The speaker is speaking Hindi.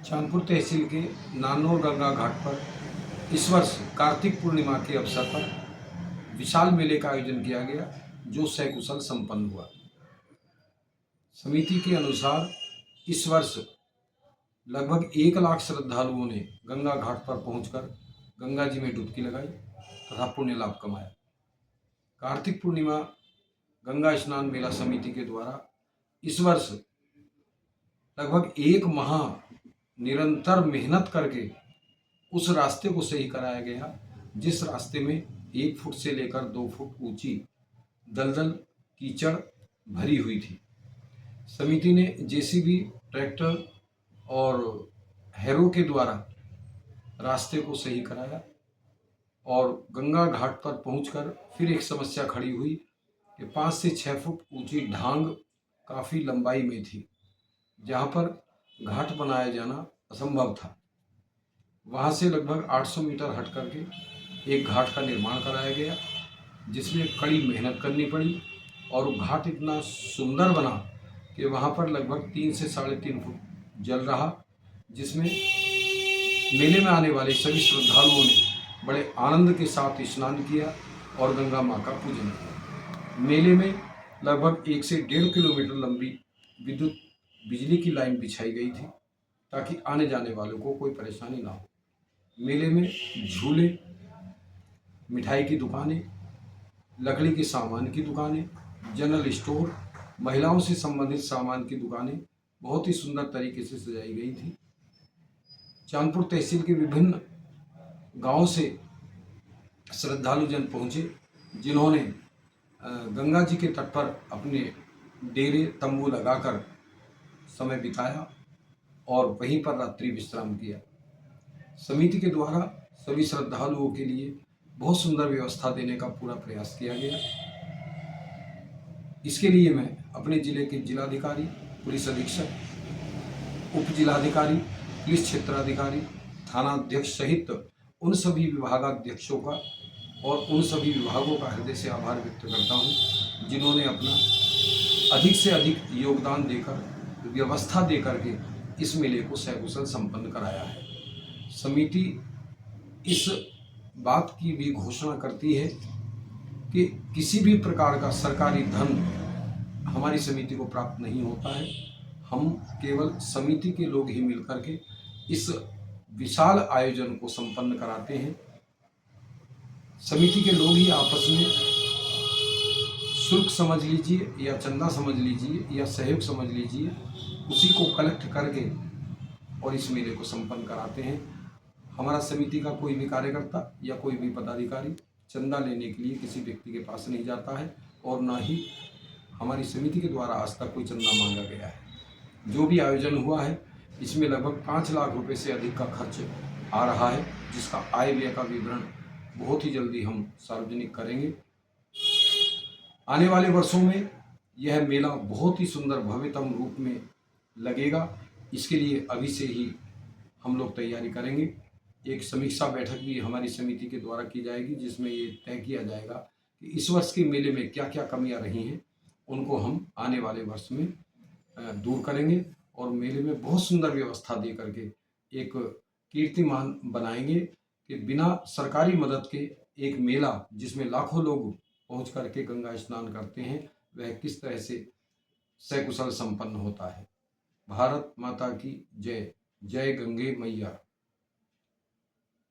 चांदपुर तहसील के नानौर गंगा घाट पर इस वर्ष कार्तिक पूर्णिमा के अवसर पर विशाल मेले का आयोजन किया गया, जो सकुशल संपन्न हुआ। समिति के अनुसार इस वर्ष लगभग 1 लाख श्रद्धालुओं ने गंगा घाट पर पहुंचकर गंगा जी में डुबकी लगाई तथा पुण्य लाभ कमाया। कार्तिक पूर्णिमा गंगा स्नान मेला समिति के द्वारा इस वर्ष लगभग 1 माह निरंतर मेहनत करके उस रास्ते को सही कराया गया, जिस रास्ते में 1 फुट से लेकर 2 फुट ऊंची दलदल कीचड़ भरी हुई थी। समिति ने जेसीबी, ट्रैक्टर और हैरो के द्वारा रास्ते को सही कराया और गंगा घाट पर पहुंचकर फिर एक समस्या खड़ी हुई कि 5 से 6 फुट ऊंची ढांग काफ़ी लंबाई में थी, जहां पर घाट बनाया जाना असंभव था। वहां से लगभग 800 मीटर हट करके एक घाट का निर्माण कराया गया, जिसमें कड़ी मेहनत करनी पड़ी और घाट इतना सुंदर बना कि वहां पर लगभग 3 से 3.5 फुट जल रहा, जिसमें मेले में आने वाले सभी श्रद्धालुओं ने बड़े आनंद के साथ स्नान किया और गंगा माँ का पूजन किया। मेले में लगभग 1 से 1.5 किलोमीटर लंबी विद्युत बिजली की लाइन बिछाई गई थी, ताकि आने जाने वालों को कोई परेशानी ना हो। मेले में झूले, मिठाई की दुकानें, लकड़ी के सामान की दुकानें, जनरल स्टोर, महिलाओं से संबंधित सामान की दुकानें बहुत ही सुंदर तरीके से सजाई गई थी। चांदपुर तहसील के विभिन्न गांवों से श्रद्धालुजन पहुंचे, जिन्होंने गंगा जी के तट पर अपने डेरे तंबू लगाकर समय बिताया और वहीं पर रात्रि विश्राम किया। समिति के द्वारा सभी श्रद्धालुओं के लिए बहुत सुंदर व्यवस्था देने का पूरा प्रयास किया गया। इसके लिए मैं अपने जिले के जिलाधिकारी, पुलिस अधीक्षक, उप जिलाधिकारी, पुलिस क्षेत्राधिकारी, थाना अध्यक्ष सहित उन सभी विभागाध्यक्षों का और उन सभी विभागों का हृदय से आभार व्यक्त करता हूं, जिन्होंने अपना अधिक से अधिक योगदान देकर, व्यवस्था देकर के इस मेले को सकुशल संपन्न कराया है। समिति इस बात की भी घोषणा करती है कि किसी भी प्रकार का सरकारी धन हमारी समिति को प्राप्त नहीं होता है। हम केवल समिति के लोग ही मिलकर के इस विशाल आयोजन को संपन्न कराते हैं। समिति के लोग ही आपस में शुल्क समझ लीजिए या चंदा समझ लीजिए या सहयोग समझ लीजिए, उसी को कलेक्ट करके और इस मेले को संपन्न कराते हैं। हमारा समिति का कोई भी कार्यकर्ता या कोई भी पदाधिकारी चंदा लेने के लिए किसी व्यक्ति के पास नहीं जाता है और ना ही हमारी समिति के द्वारा आज तक कोई चंदा मांगा गया है। जो भी आयोजन हुआ है, इसमें लगभग 5 लाख रुपए से अधिक का खर्च आ रहा है, जिसका आय व्यय का विवरण बहुत ही जल्दी हम सार्वजनिक करेंगे। आने वाले वर्षों में यह मेला बहुत ही सुंदर भव्यतम रूप में लगेगा। इसके लिए अभी से ही हम लोग तैयारी करेंगे। एक समीक्षा बैठक भी हमारी समिति के द्वारा की जाएगी, जिसमें ये तय किया जाएगा कि इस वर्ष के मेले में क्या क्या कमियां रही हैं, उनको हम आने वाले वर्ष में दूर करेंगे और मेले में बहुत सुंदर व्यवस्था दे करके एक कीर्तिमान बनाएंगे कि बिना सरकारी मदद के एक मेला जिसमें लाखों लोग पहुंच करके गंगा स्नान करते हैं, वह किस तरह से सकुशल संपन्न होता है। भारत माता की जय। जय गंगे मैया।